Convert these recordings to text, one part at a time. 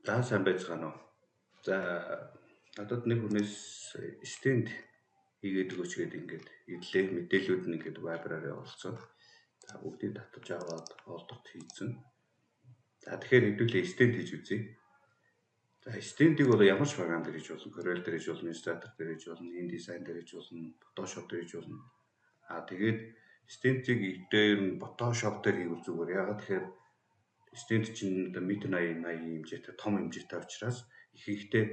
За сайн байцгаана уу. За надад нэг хүнээс стенд хийгээд өгөөч гэдэг ингээд ирлээ мэдээлүүд нь ингээд вайбраар явуулсан. За бүгдийг татаж аваад олдорт хийцэн. За тэгэхээр хэдүүлээ стенд хийж үзье. За стендийг бол ямар ч програм дээр хийж болно. Corel дээр хийж болно, Illustrator дээр хийж болно, InDesign дээр хийж болно, Photoshop дээр хийж болно. Тэгээд стендийг дээр нь Photoshop дээр хийвэл зүгээр. Ягаад тэгэхээр стенд чинь метр 80 хэмжээтэй том хэмжээтэй учраас ихэнхдээ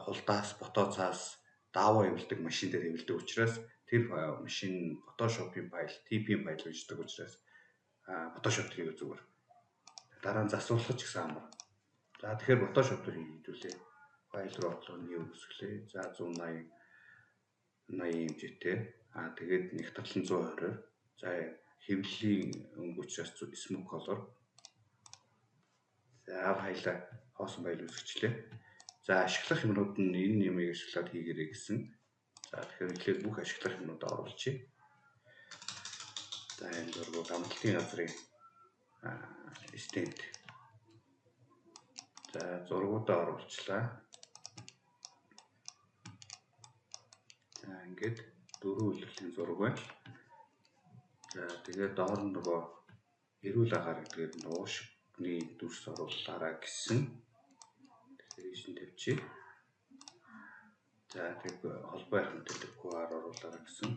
хулдаас, фотоцаас дааваа явуулдаг машин дээр хэвлдэг учраас тэр машин Photoshop-ийн файл, TP-ийн файл үүсдэг учраас Photoshop дээр хийвэл зүгээр. Дараа нь засварлах ч гэсэн амар. За тэгэхээр Photoshop дээр хийдүүлээ. Файл руу орлоо нэг үсгэлээ. За 180 хэмжээтэй. Тэгээд нэг татлан 120-оор. За хэвлэлийн өнгө учраас smoke color. За файлаа хоосон файл үүсгэчлээ. За ашиглах юмнууд нь энэ юмыг ашиглаад хийгээрэй гэсэн. За тэгэхээр эхлээд бүх ашиглах юмнуудаа оруулъя. За энэ дөрвөө амралтын газрын стенд. За зургуудаа оруулчлаа. За ингээд дөрвөн үйлдвэрлэлийн зураг байна. За тэгээд доор нь нөгөө эрүүл агаар гэдгээр уушгины дүрс оруулаарай гэсэн. Тэгэхээр тавьчих. За тэг холбоо ярих мэдээлэл QR оруулаарай гэсэн.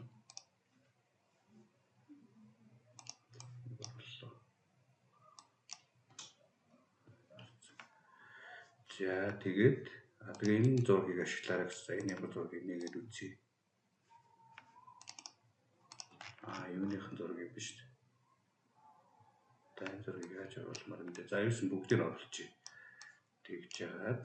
За тэгээд энэ зургийг ашиглаарай гэсэн. Энэ ямар зургийг нэгээд үзье. Юуныхан зургийг биш үү? Энэ зургийг яаж оруулмаар юм бэ? За юусэн бүгдийг оруулчих. Тэгж яагаад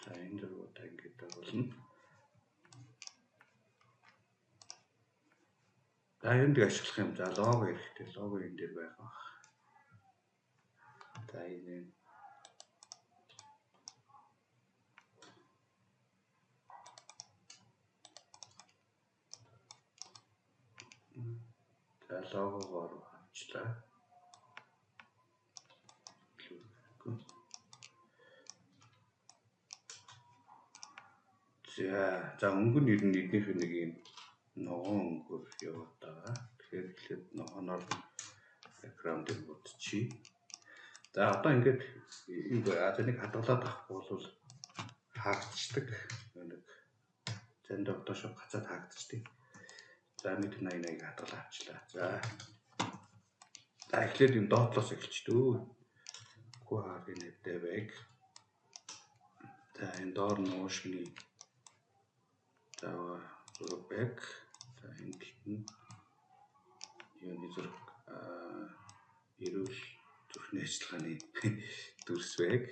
за энэ зургуудаа ингэж оруулна. За энд ашиглах юм. За лого хэрэгтэй. Лого энэ дээр байх баг. За энэ логогоор авчлаа. За өнгө нь эднийх нэг юм ногоон өнгөөр яваад байгаа. Тэгэхээр эхлээд ногооноор background дээр бодчихъя. За одоо ингээд нэг хадгалаад авахгүй бол хаагдчихдаг. Нэг зэндээ Photoshop хацаад хаагдчихдаг. За метр 80 хадгалаа авчлаа. За эхлээд энэ доотлоос эхэлчихдөө. QR-ийн нэвтэй байг. За энэ доор нь уушгины зураг байг. За энэ нь юуны зураг эрүүл зүрхний ажиллагааны дүрс байг.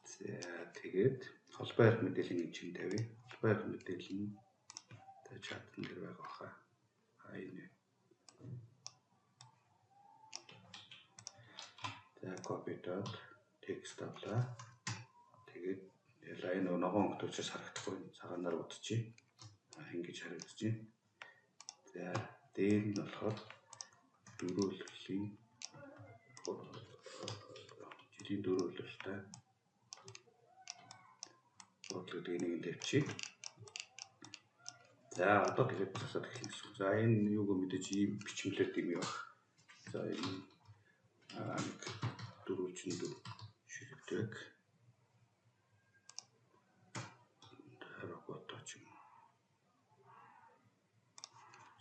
За тэгээд холбоо ярих мэдээллийн хэмжээнд тавья. Холбоо ярих мэдээлэл нь чатан дээр байгаа баха. Энэ. За copy dot text авлаа. Тэгээд энэ ногоон өнгөт учраас харагдахгүй цагаанаар утчихъя. Ингэж харагдаж байна. За дээр нь болохоор дөрөвлөлийн жилийн дөрөвлөлтэй бодлого энийг тавьчих. За одоо тэгээд засаад эхлэх гэсэн. За энэ юуг мэдээж ийм бичмлэр дэм юм. За энэ дөрвөлжинд ширхдэг.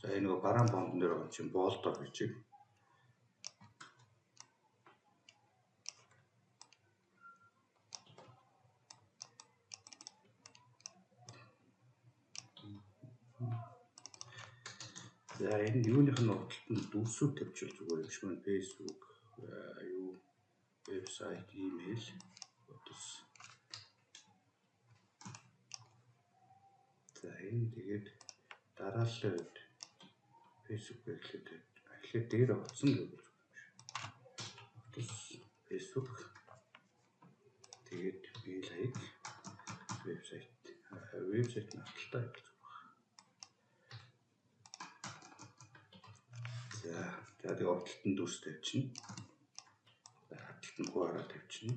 За энэ нөгөө бараан бондон дээр байгаа чинь болдоор бичиг. За энэ юуных нь урталт нь дүрсүүд тавьчих зүгээр юм шиг байна. Facebook, вебсайт, имэйл, фотос. За энэ тэгээд дараалал Facebook эхлээд дээр оцсон гэж байна. Фотос, Facebook. Тэгээд мэйл хаяг, вебсайт нь худалдаа явуулж байгаа. За тэгээ урдталт нь дүрс тавьчихна. За хадгалт нь гуараа тавьчихна.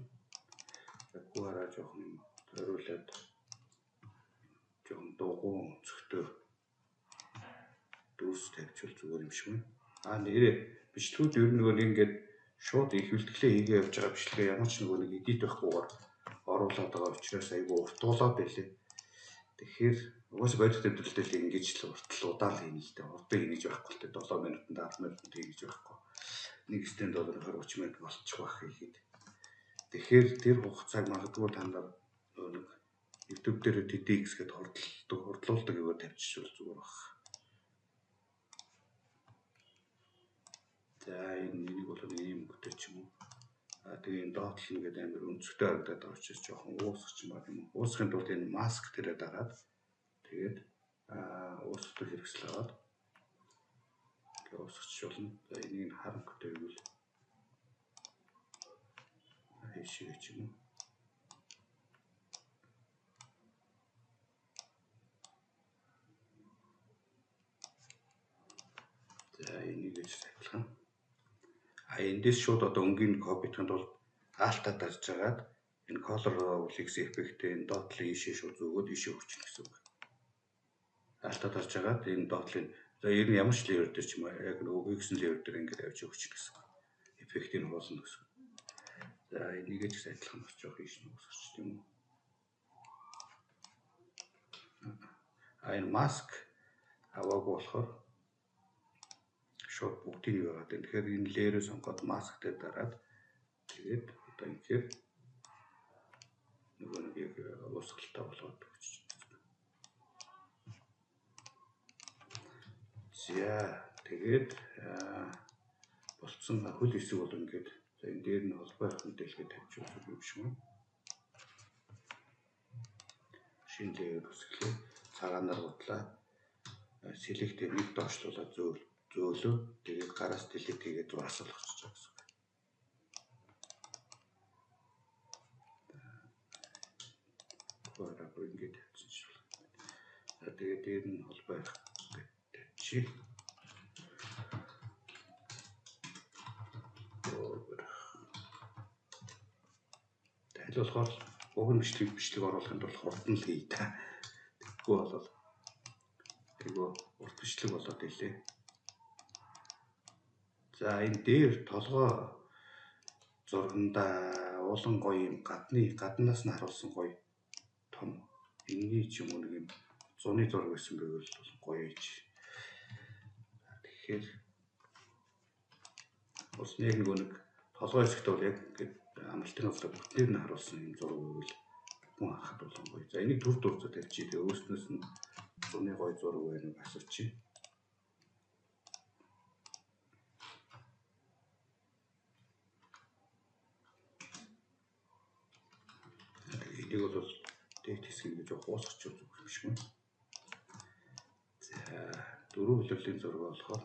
За гуараа жоохон зориулаад жоохон дугуй өнцгтөө дүрс тавьчихвал зүгээр юм шиг байна. Нэрээ бичлэгүүд ер нь нөгөө ингээд шууд их бэлтгэлээ хийгээ явж байгаа бичлэгээ ямар ч нөгөө нэг эдит байхгүйгээр оруулаад байгаа учраас айгүй уртгуулаад байлээ. Тэгэхээр угаасаа бодит төвлөлтөд ингэж л уртл удаал хийнэ л дээ. Урдаа хийж байхгүй л дээ. 7 минутанд 10 минутанд хийж байхгүй. Нэг стенд бол 20-30 минут болчих байх хийгээд. Тэгэхээр тэр хугацааг магадгүй та нар нэг YouTube дээр TDX гэдээ хурдлуулдаг юм тавьчихвал зүгээр баг. За энийг бол ийм бүтээч юм уу. Тэгээ энэ доотлол нь гэдэг амар өнцгтэй харагдаад байгаа учраас жоохон уусгах юм байна юм. Уусгахын тулд энэ маск дээрээ дараад тэгээд уусгах хэрэгсэл аваад уусгах болно. За энийг харанхуйтай гэвэл хийшээ юм уу. За энийг гэж сайжлах. Эндээс шууд одоо өнгийн копитгэнд бол алтаа дарж агаад энэ color flex effect-ийн доотлын ийшээ шууд зөөгөөд ийшээ өгчихнө гэсэн үг. Алтаа дарж агаад энэ доотлын за ер нь ямар ч layer дээр ч юм уу яг нөгөө X-ийн layer дээр ингээд авч өгчихнө гэсэн үг. Effect-ийг хуулна гэсэн. За энийг ч сайжлах нь жоох ийш нь уусгач тийм үү. Энэ mask аваагүй болохоор шууд бүгдийг яваад байна. Тэгэхээр энэ layer-ыг сонгоод mask дээр дараад тэгээд одоо ингээд нөгөө нэг яг уусгалтай болгоод өгчих. За тэгээд болцсон хөл хэсэг бол ингээд за энэ дээр нь холбоо мэдээлэл тавьчих юм шиг байна. Шинэ layer үсгэлээ цагаанаар бодлаа. Select нэг доошлуулаад зөөлөө тэгээд гараас delete хийгээд зураас болгочих гэсэн үг. Гуараа ингээд тавьчих. За тэгээд дээр нь холбоо тавьчих. Тэгэл болохоор уг нь бичлэг оруулахын тулд хурдан л хий та. Тэгэхгүй болол айгүй урт бичлэг болоод ирлээ. За энэ дээр толгой зурганда уулан гоё юм гаднаас нь харуулсан гоё том энгийн ч юм уу нэг юм зуны зураг байсан байвал гоё ийж. Тэгэхээр ус нэг нэг толгой хэсэгт бол яг ингээд амралтын хувьд бүтээр нь харуулсан юм зураг байвал хүн харахад бол гоё. За энийг дүр зурцад тавьчих. Тэгээ өөрснөөс нь зуны гоё зураг байныг асуучих. Энийг бол дэйт хэсгийг гэж уусгач үзэх юм шиг байна. За дөрөв хөлөлийн зураг болохоор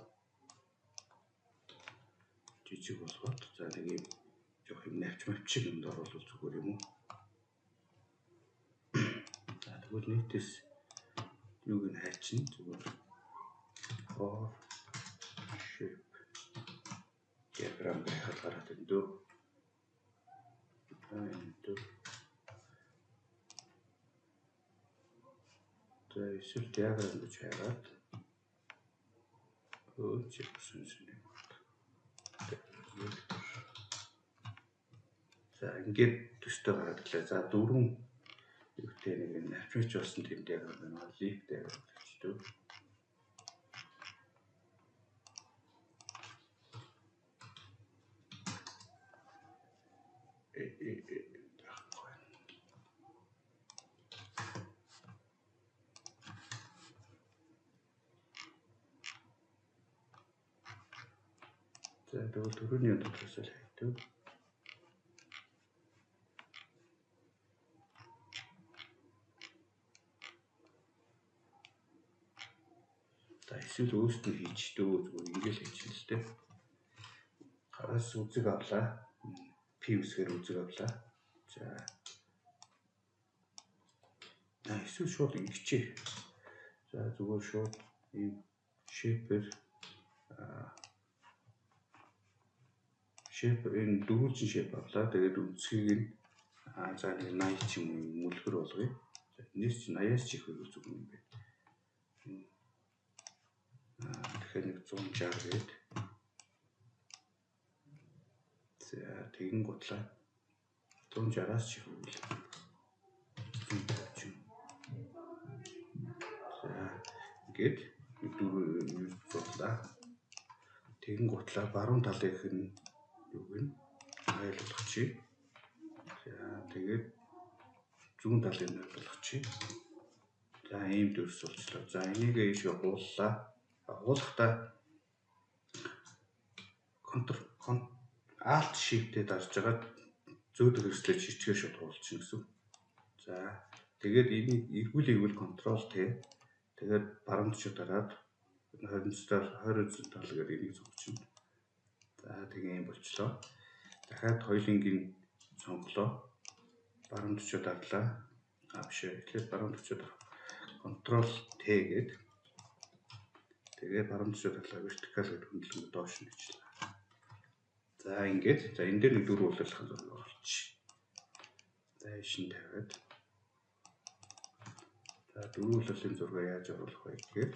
жижиг болгоод за нэг юм жоох юм навч юмд оруулах зүгээр юм уу? За тэгвэл нийтээс юуг нь хайчин зүгээр shape diagram гэх хараад энэ дөө за эсвэл diagram гэж хараад за ингээд төстэй гараад ирлээ. За дөрвөн юутэй нэг навчч болсон тийм diagram байна. Leaf diagram гэж дөө. За тэгвэл төрөний дотроос л хайдаг. За эсвэл өөрсдөө хийчдөө зүгээр ингээл хийчихсэн л дээ. Гараас үзэг авлаа. P-үсгээр үзэг авлаа. За эсвэл шууд ингэчээ. За зүгээр шууд ийм shape-ээр shape энэ дөрвөлжин shape авлаа. Тэгээд үндсгийг нь за нэг 80 ч юм уу мөлгөр болгоё. За энэс чи 80-аас ч их байх зүг юм бэ. Тэгэхээр нэг 160 гээд. За тэгин гутлаа 160-аас ч их үйл. За ингээд дөрөв зурлаа. Тэгин гутлаа баруун талынх нь юу гэнэ айлуулах чи. За тэгээд зүүн талын нь айлуулах чи. За ийм дөрс болчлоо. За энийг ийшээ хууллаа. Хуулахдаа Alt Shift-тэй дарж байгаа зөөд хэрэгслээ чичгээр шууд хуулчихна гэсэн. За тэгээд энийг эргүүл Ctrl T. Тэгээд баруун тишээ дараад 20 тал гээд энийг зогчно. За тэгээ юм болчлоо. Дахиад хоёулынгийн сонголоо. Баруун тишээ дарлаа. Биш эхлээд баруун тишээ дарах. Ctrl T гээд тэгээд баруун тишээ дарлаа вертикал гээд хөндлөнгө доош нь ичлээ. За ингээд за энэ дээр нэг дөрөв уулзлахын зураг болчих. За шин тавиад. За дөрөв уулзлын зураг яаж оруулах вэ гэхээр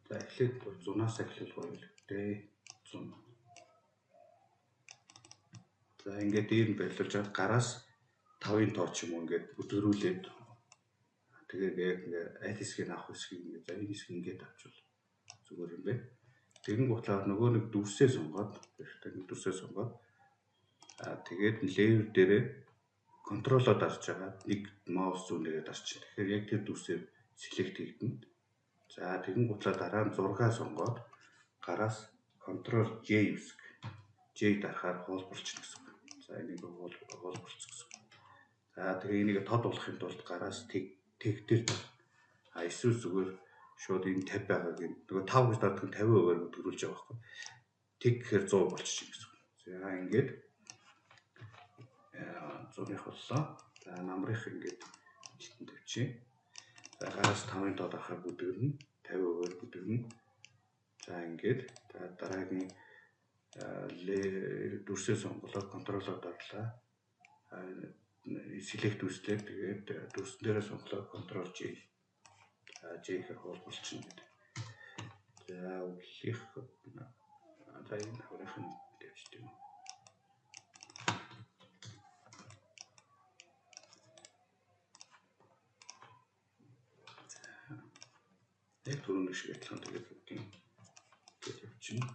за эхлээд 100-аас эхлүүлэх байл. Тэ 100. За ингээд дээр нь байлуулж аваад гараас 5-ын тоо ч юм уу ингээд бүдгэрүүлээд тэгээд яг аль хэсгийг авах хэсгийг ингээд за энэ хэсгийг ингээд авчвал зүгээр юм байна. Тэгэн гутлаар нөгөө нэг дүрсээ сонгоод тэгээд layer дээрээ контролоо дарж байгаа нэг маус зүүнээрээ дарчих. Тэгэхээр яг тэр дүрсээр select хийгдэнэ. За тэгэн гутлаа дараа нь зургаа сонгоод гараас Ctrl J үсэг. J дарахаар хуулбарч гэсэн. За энийг хуулбарч гэсэн. За тэгээ энийг тод болохын тулд гараас тэгтэр эсвэл зүгээр шууд энэ 50 байгааг нөгөө 5 гэж даддаг 50%-аар өдгөрүүлж байгаа байхгүй. Тэг гэхээр 100 болчих гэсэн. За ингээд 100-ыг боллоо. За намрах ингээд жилтэн тавьчих. За гараас 5-ын тоо дарахаар бүдгэрнэ. 50%-аар бүдгэрнэ. За ингээд дараагийн дүрсээ сонголоо контролоор дарлаа. Select үслээ тэгээд дүрсэн дээрээ сонголоо Ctrl J. J-ээр хуулбарчна гэдэг. За өглөх за энэ хаврын дэвчтэй юм. Яг түрүүн шиг адилхан тэгээд бүгдийн тавьчихна.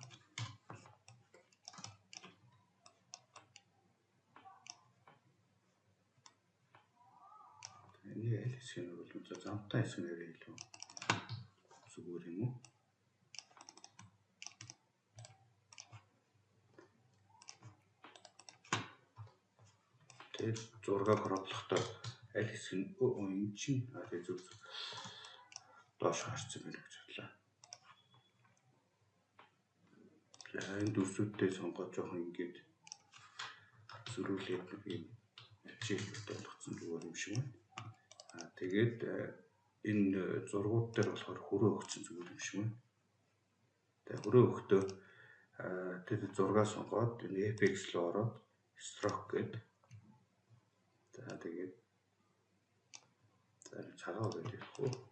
Энийг аль хэсгээр бол замтай хэсгээр илүү зүгээр юм уу? Тэгээд зураг кроплохдоо аль хэсэг нь энэ чинь тэгээд зүг доош харцсан байх гэж бодлоо. За энэ дүрсүүдтэй сонгож жоохон ингээд зөрүүлээд нэг юм ачаалттай болгоцсон зүгээр юм шиг байна. Тэгээд энэ зургууд дээр болохоор хөрөө өгсөн зүгээр юм шиг байна. Тэгээд хөрөө өгөхдөө тэд зургаа сонгоод энэ FX руу ороод stroke гэдэг. За тэгээд цагаан гэдэг явах уу?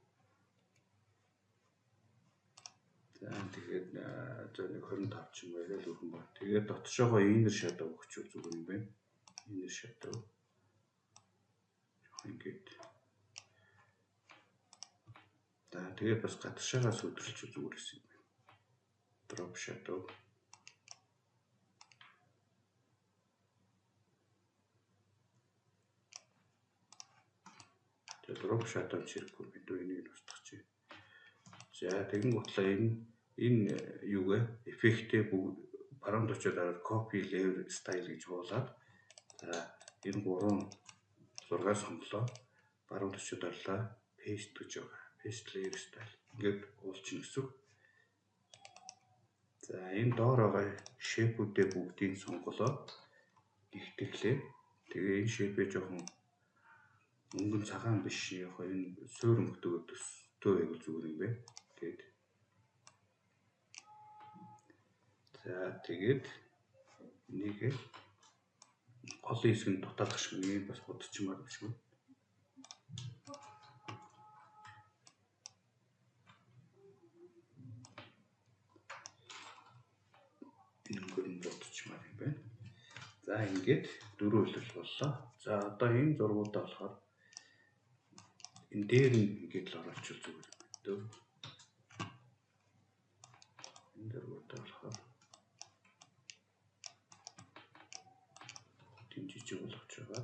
За тэгээд нэг 25 ч юм байгаад өргөн баг. Тэгээд дотшоогоо inner shadow өгчүүл зүгээр юм байна. Inner shadow. Ингээд. За тэгээд бас гадагшаагаас өдрөлч зүгээр гэсэн юм байна. Drop shadow. Тэгээд drop shadow чирэггүй бид энийг устгах чи. За тэгэн гутлаа энэ юугээ эффектээ баруун очоод дараад copy layer style гэж хуулаад за энэ гурван зургаа сонголоо баруун очоод дарлаа paste гэж байгаа. Paste layer style ингээд уулчихна гэсэн. За энэ доор байгаа shape-үүдээ бүгдийг сонголоо ихтэглээ. Тэгээ энэ shape-ээ жоохон өнгөн цагаан биш яг энэ суур өнгөтэй төстэй байвал зүгээр юм байна. Тэгээд за За тэгээд энийг голын хэсэг нь дутаалгах шиг юм бас бодчихмаар биш үү? Энэ бодчихмаар юм байна. За ингээд 4 үйлдэл боллоо. За одоо энэ зургуудаа болохоор энэ дээр нь ингээд л оруулчих зүгээр юм байна дөө. Энэ зургуудаа болохоор жижиг болгож байгаа.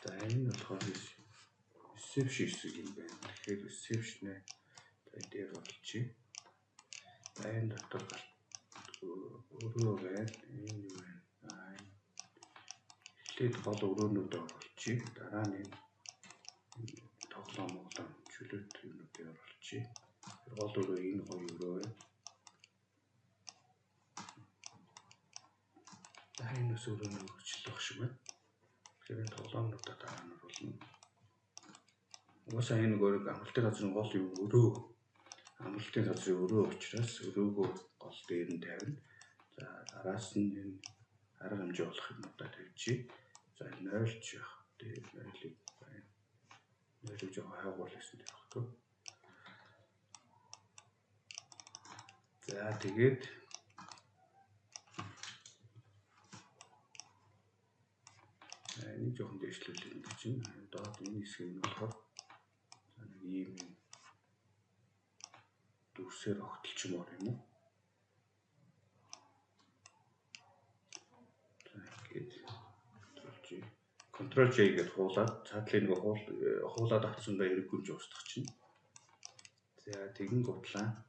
За энэ болохоор reception хэсэг юм байна. Тэгэхээр reception-ээ дээр болчих. За энэ дотор өрөө байна. Энэ юу байна? Эхлээд гол өрөөнүүдээ оруулчих. Дараа нь тоглоом чөлөөт юмнуудыг оруулчих. Гол өрөө энэ гоё өрөө байна. Энэ бас өрөөний хөгжлөх шиг байна. Тэгэхээр тоглоомнуудаа дараа нь оруулна. Угаасаа энэ нөгөө амралтын газрын гол юм өрөө. Амралтын газрын өрөө учраас өрөөгөө гол дээр нь тавина. За араас нь энэ арга хэмжээ болох юмудаа тавьчих. За 0 ч яах. Тэгээд 0-ыг байна. 0-ыг жоо хайгуул гэсэн юм байна. За тэгээд энэ жоохон дэвшлүүлэх юм чинь доод энэ хэсэг нь болохоор нэг ийм дүрсээр огтлчмаар юм уу? За ингээд Ctrl J гэж хуулаад цаатлын нэг хуулаад авсан бай хэрэггүй ч устгах чинь. За тэгин гутлаа.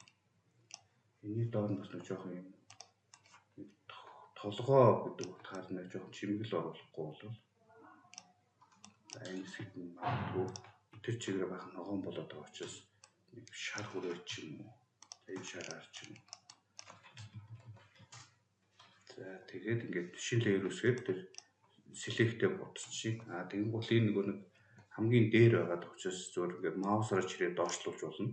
Энийг доор нь бас нэг жоохон юм толгоо гэдэг утгаар нэг жоохон чимэгэл оруулахгүй бол энэ хэсэгт нь магадгүй тэр чигээр бахан ногоон болоод байгаа учраас нэг шар хүрээ ч юм уу. Энэ шараар ч юм. За тэгээд ингээд шинэ лейер үсгээд тэр select-тэй бодчих. Тэгэн бол энэ нэг хамгийн дээр байгаа учраас зөвөр ингээд маусаар чирээ доошлуулж болно.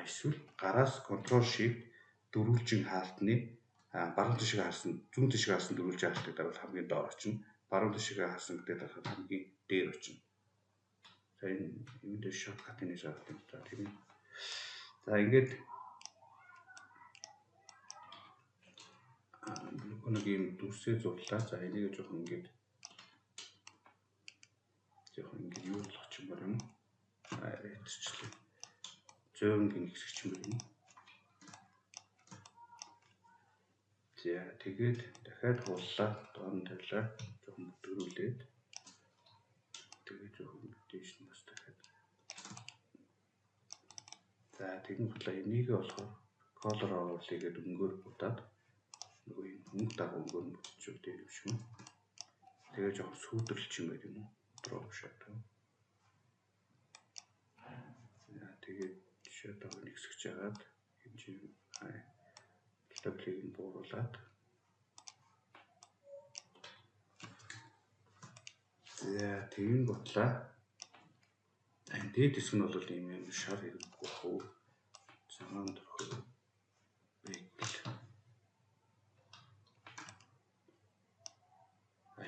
Эсвэл гараас Ctrl Shift дөрвөлжин хаалтны баруун тишээ харсан зүүн тишээ харсан дөрвөлжин хаалтыг даруул хамгийн доор очино. Баруун тишээ харсан гэдэг дарахад хамгийн дээр очино. За энэ дээр shortcut-ын нэг шаардлага юм. За тийм. За ингээд нэг юм дүрсээ зурлаа. За энийг жоохон ингээд юу болгох юм бэ юм? Этчлээ. Зөөнгийн хэсэг юм байна. За тэгээд дахиад хууллаа. Доор нь тавилаа. Жоохон бүтгрүүлээд тэгээд жоохон дээш нь бас дахиад. За тэгэн хутлаа энийг болохоор color оруулъя гэдэг өнгөөр будаад нөгөө юм өнгө дагуу өнгөөр нь бүтчих үү юм шиг. Тэгээд жоохон сүйдэрлж юм байт юм уу? Drop shadow. За тэгээд shadow-ыг нэгсгэж агаад хэмжээ стаплыг бууруулад. За тэгин ботлаа. Энэ дээд хэсэг нь бол ийм юм шар хэрэггүй хөө. Цагаан дөрхөө бэкл.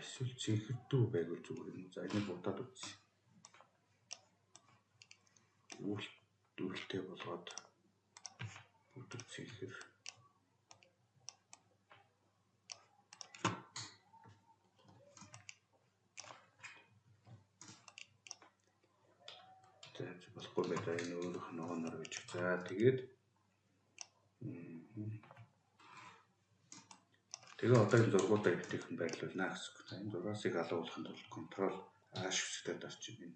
Эсвэл цэнхэрдүү байгуул зүгээр юм. За энийг будаад үзье. Дүүлтэй болгоод бүдэг цэнхэр. За болохгүй байдаг энэ өөрөх ногооноор гэж. За тэгээд тэгээ одоо энэ зургуудаа эвтэйхэн байрлуулнаа гэсэн. Энэ зургаасыг алгуулахын тулд Ctrl A шивстэй дарчих юм.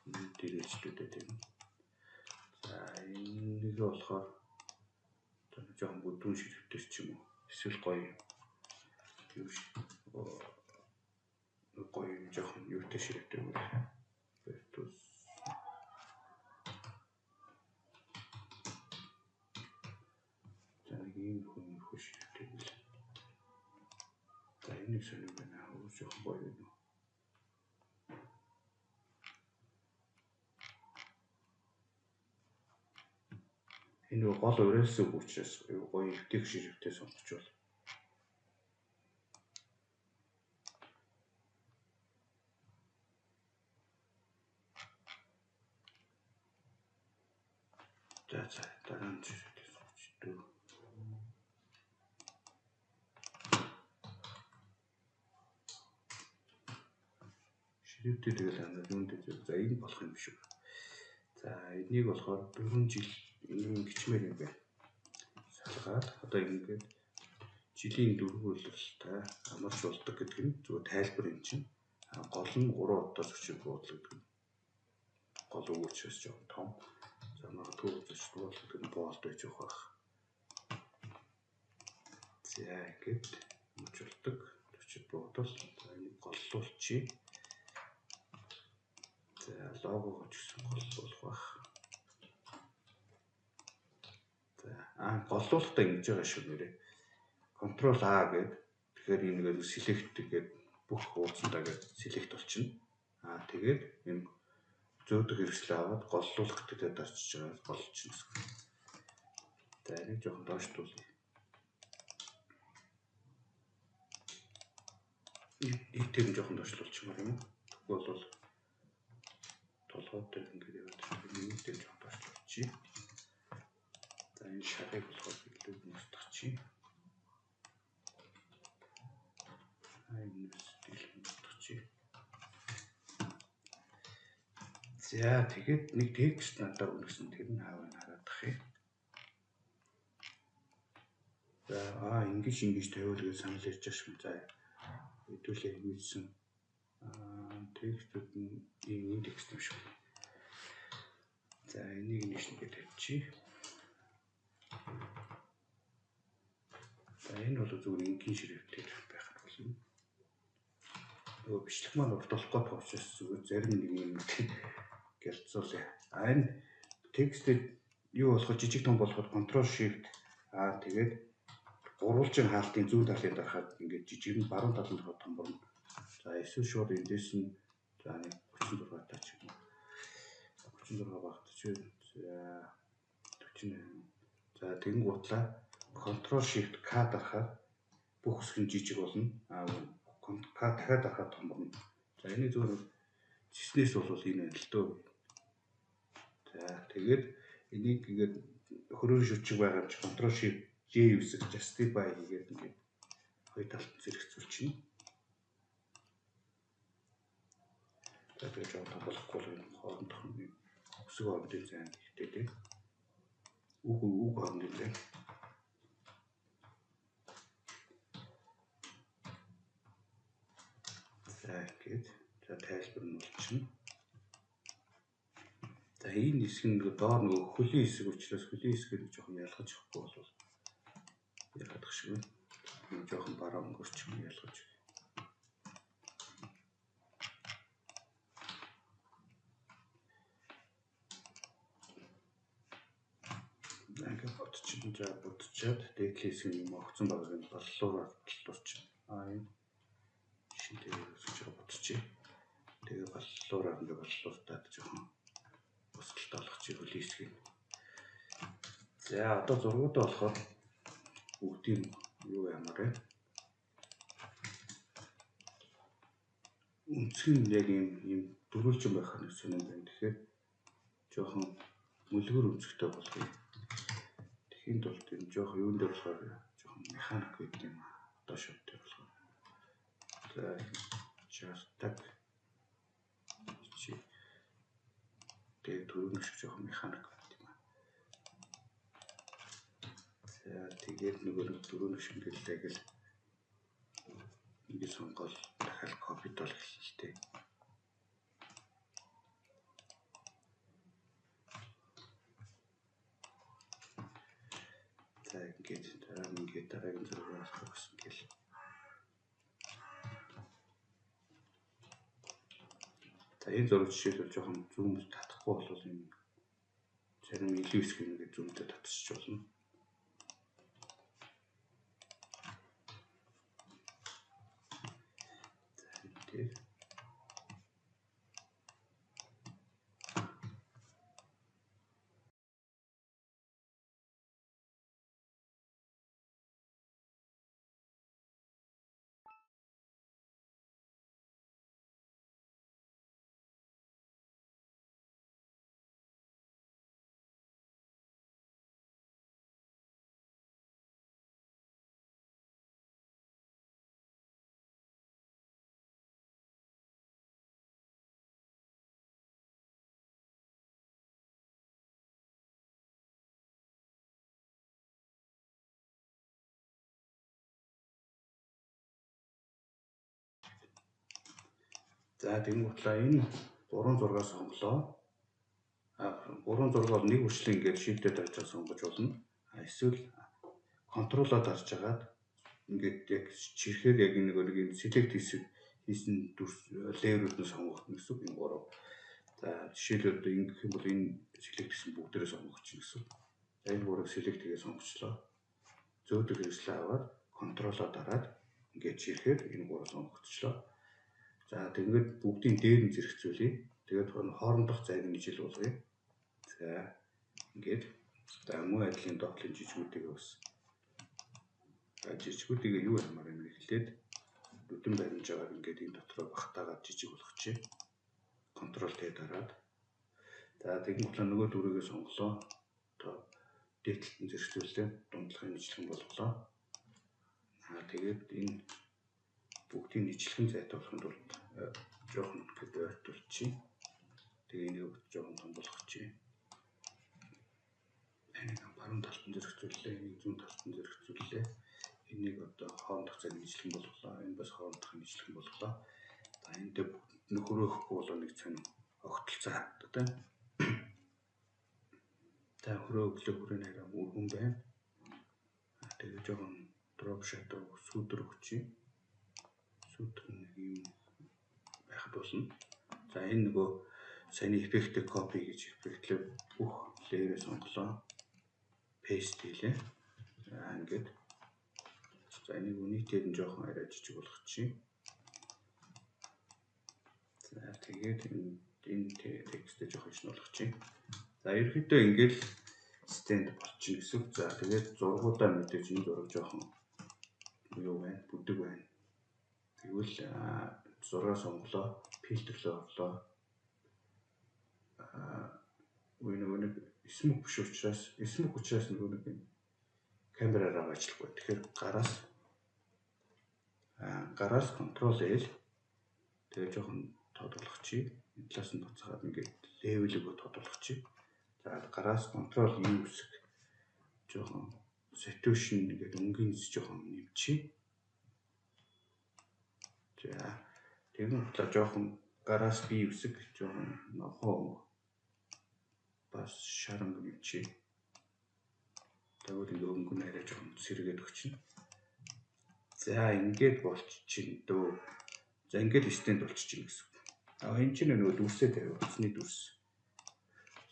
Энэ дээрээчлүүдэд юм. За энийг болохоор жоохон бүдүүн ширхтээс ч юм уу. Эсвэл гоё юу гоё жоохон юутай ширхтэй юм. Vertus ийм хүн хөшөлтэй бил. За энэ сонир байна. Жоох гоё юм. Энэ Энэ гол уриалсан учраас гоё эвтэх ширхтээ сонгочвол. За дараа нь ширхтээ сонгочтой. Ширхтээ тэгэл юунд за энэ болох юм биш үү? За энийг болохоор 4 жил энэ гिचмээр юм байна. Салгаад одоо ингээд жилийн дөрвөлөлтэй амарч болдог гэдэг нь зүгээр тайлбар юм чинь. Гол нь 3 удаа зөрчил буудлага гэдэг нь. Гол өгөөчөөс жоохон том. За магадгүй зөрчил буудлага гэдэг нь боолт байж байгаа. За ингээд мөчөлдөг зөрчил буудал энийг голлуулчих. За логого ч гэсэн голлуулах байх. За голлуулахдаа ингэж байгаа шүү нэрээ. Ctrl A гэдэг. Тэгэхээр энэ select гэдэг бүх хуудсандаа гэж select болчихно. Тэгээд энэ зөөдөг хэрэгслээ аваад голлуулах гэдэг дарчиж байгаа голлчихно гэсэн. За энийг жоохон доош туулъя. Энийг жоохон доошлуулчих юм уу? Тэгвэл бол толгойтой ингээд яваад энийг жоохон доошлуулчих. За энэ шарыг болохоор илүү нустгачих. За тэгээд нэг текст надад өгсөн тэр нь аав нь хараадах юм. За ингэж тавиул гэж санал ярьж байгаа юм. За хэдүүлээ хийсэн текстүүд нь энэ текст юм шиг. За энийг нэшнэгээр тавьчих. За энэ бол зүгээр энгийн шрифтээр байх нь болно. Нөгөө бичлэг маань уртуулах гэдэг учраас зүгээр зарим нэг юм гэлцүүлээ. Энэ текстэд юу болохоо жижиг том болоход Ctrl Shift тэгээд гурвалжин хаалтын зүүн талын дарахад ингээд жижиг нь баруун талын руу том борно. За эсвэл шууд эндээс нь за 36 таа ч юм уу. 36 багтчих. За 48. За тэгэн гутлаа Ctrl Shift K дарахад бүх хэсэг нь жижиг болно. K дахиад дарахад том болно. За энийг зөвхөн жиснээс бол энэ байна л дөө. За тэгээд энийг ингээд хөрөөр шүтчиг байгаа ч Ctrl Shift J үсэг Justify хийгээд ингээд хоёр талд зэрэгцүүлчихнэ. За тэгээд жоохон болохгүй юм хоорондох нь өсөг хоорондын зайн ихтэй тийм. Үг хоорондын зайн. За ингээд за тайлбар нь болчихно. За энэ хэсэг нь доор нөгөө хөлийн хэсэг учраас хөлийн хэсгийг жоохон ялгаж авахгүй бол яагаад шиг вэ? Энэ жоохон бараа өнгөрч юм ялгаж. Ингээд бодчиход дээдлийн хэсэг юм огцон багын боллоор боллуурч. Энэ шинээр өсөж байгаа бодчих. Тэгээ боллоор ингээд боллууртаад жоохон өсөлт олгочих хөлийн хэсгийг. За одоо зургуудаа болохоор бүгдийн юу ямар вэ? Үнцэг нь яг ийм дөрвөлжин байх нь сонирн байна. Тэгэхээр жоохон мөлгөр үнцэгтэй болгоё. Тэхийн тулд энэ жоохон юунд дээр болохоор жоохон механик гэдэг юм. Одоо шууд дээр болохоор. За чартаг чи тэгээ төрөв шиг жоохон механик гэдэг юм. За тэгээд нөгөө дөрөв шиг гэлээ гэл ингэ сонгол дахиад копид бол хэлтэй. За ингээд дараагийн зургийг авах гэсэн гэл. За энэ зураг жишээлбэл жоохон зүүн татахгүй бол юм зарим илүү хэсэг ингээд зүүнтэй татчих болно. За энэ За тэгэнгүүтлээ энэ 3 6 сонголоо. 3 6 бол нэг хүчлэн ингээд шилдэд авчаа сонгож болно. Эсвэл контролоо дарж агаад ингээд яг чирхээр яг нэг энэ select хийсэн леврүүд нь сонгох гэсэн энэ 3. За жишээлбэл ингэ гэх юм бол энэ select хийсэн бүгдээрээ сонгох гэсэн. За энэ 3-ыг select хийгээ сонгочлоо. Зөөдөг хэрэгслээ аваад контролоо дараад ингээд чирхээр энэ 3 сонгогдчихлоо. За тэгээд бүгдийн дээр нь зэрэгцүүлье. Тэгээд хоорондох зайг нь ижил болгоё. За ингээд муу адилын доотлын жижигүүдийг бас жижигүүдийг юу ямар юм хэлээд нүдэн баримж байгаа ингээд энэ дотроо багтаагаад жижиг болгочих. Контрол Т дараад. За тэгмэглээ нөгөө дүрийгээ сонголоо. Одоо дээдлэлтэн зэрэгцүүлээ. Дундлагын нийтлэн болголоо. Тэгээд энэ бүгдийн нийтлэн зайтай болохын тулд жоохон ойртуулчих. Тэгээ энийг жоохон том болгочих. Энийг баруун талд нь зэрэгцүүллээ, энийг зүүн талд нь зэрэгцүүллээ. Энийг одоо хоорондох зайг нийтлэн болголоо. Энэ бас хоорондох нийтлэн болголоо. За энд нөхөрөөхгүй бол нэг цан огтлцоо хатдаг. За хөрөө өглөө хүрээний хараа өргөн байна. Тэгээ жоохон дроп shadow сүдэр өгчий. Сүдэр нэг юм байхад болно. За энэ нөгөө саяны effect copy гэж эффектлээ бүх layer-ээ сонголоо. Paste хийлээ. За ингээд. За энийг үнийтэй нь жоохон арай жижиг болгочих. За тэгээд энэ текстээ жоохон ичн болгочих. За ерөнхийдөө ингээд stand болчих гэсэн. За тэгээд зургуудаа мэдээж энэ зураг жоохон юу байна? Бүдэг байна. Тэгвэл зураг сонголоо, фильтрлээ орлоо. Нэг смог биш учраас нөгөө нэг камераараа ажиллахгүй. Тэгэхээр гараас контрол L тэгээ жоохон тодорхойлчих. Энэ талаас нь буцаагаад ингээд левелийг тодорхойлчих. За гараас контрол U үсэг жоохон saturation гэдэг өнгийн жоохон нэмчих. За тэгвэл жоохон гараас B үсэг жоохон нохоо бас шаранг нэмчих. Тэгвэл ингээ өнгөн арай жоохон сэргээд өгчин. За ингээд болчихчин дөө. За ингээд stand болчихчин гэсэн. Энэ чинь нөгөө дүрсээ тавь. Утасны дүрс.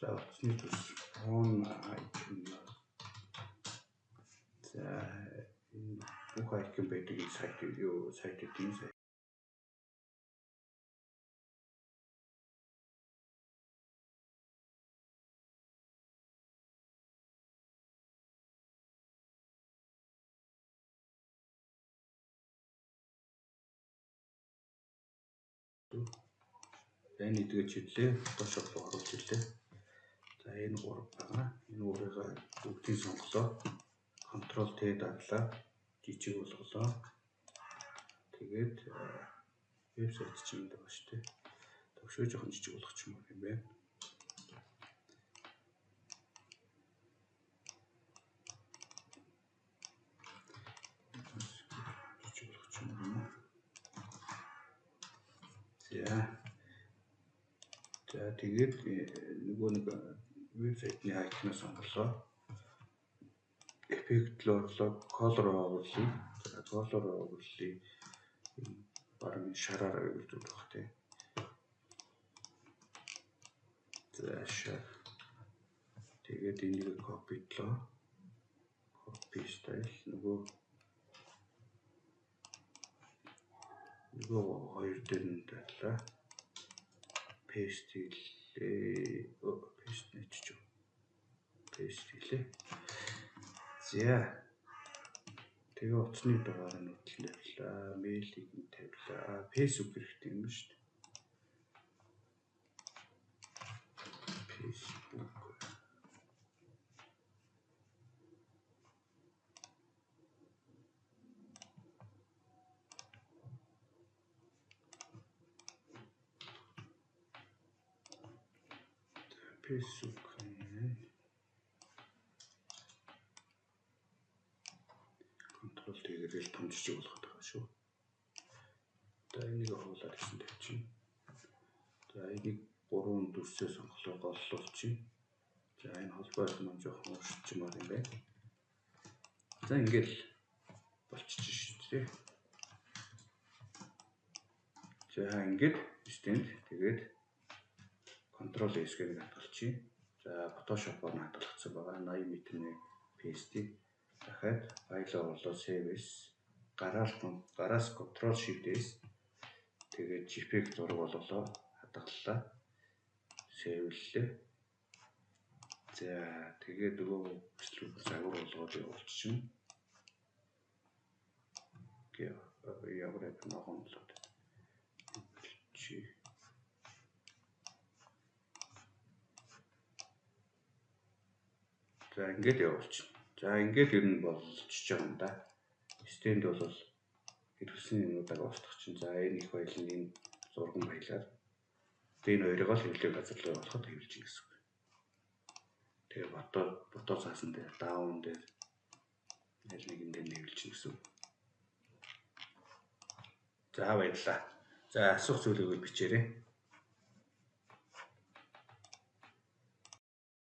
За утасны дүрс. За энэ бүх icon байдаг энэ сайт юу сайт эдийн сайт. Энэ идэж чиглээ. Photoshop руу оруулж ирлээ. За энэ 3 байгаа. Энэ 3-ыг бүгдийг сонголоо. Control T даглаа. Жижиг болголоо. Тэгээд вебсайт чинь энэ байгаа шүү дээ. Төвшөө жоохон жижиг болгочих юм байна. За тэгээд нөгөө нэг вебсайтны icon-ыг сонголоо. Effect орлоо, color оруулъя. За color оруулъя. Баруун шараараа өгдөг байх тийм. За шар. Тэгээд энийг copy-длоо. Copy style нөгөө хоёр дээр нь дадлаа. Paste хийлээ. Paste нэчиж. Paste хийлээ. За. Тэгээ утасны дугаар нь хөтлөлөө. Мэйлийг нь тавилаа. Facebook хэрэгтэй юм шүү дээ. Facebook. Facebook. Control T-гээр л том жижиг болгоод байгаа шүү. Одоо энийг оруулаад гэсэн тавьчих. За энийг 3 дүрсээ сонголоо голлуулчих. За энэ холбоос маань жоохон уурчмаар юм байна. За ингээл болчихж шүү дээ. За ингээд стенд тэгээд Ctrl S-ийг хадгалчих. За Photoshop-оор хадгалсан байгаа 80 м-ний paste-ийг дахиад файлаа орлоо save as гараас Ctrl Shift S тэгээд JPEG зураг болголоо хадгаллаа. Save-лээ. За тэгээд нөгөө бичлэг загвар болгоод явуулчихна. Ямар яг ногоон болоод чи за ингээд явуулчихна. За ингээд ер нь болчихж байгаа юм да. Стенд бол хэрэгсэн юмудаа устгах чинь. За энэ их файл нь энэ зурган файлаар энэ хоёрыг л хэвлэх газар руу явуулахад хэвлэж гин гэсэн үг. Тэгээ фото цаасан дээр даун дээр аль нэгэн дээр нэвлэж гин гэсэн үг. За баярлалаа. За асуух зүйлийг бичээрэй.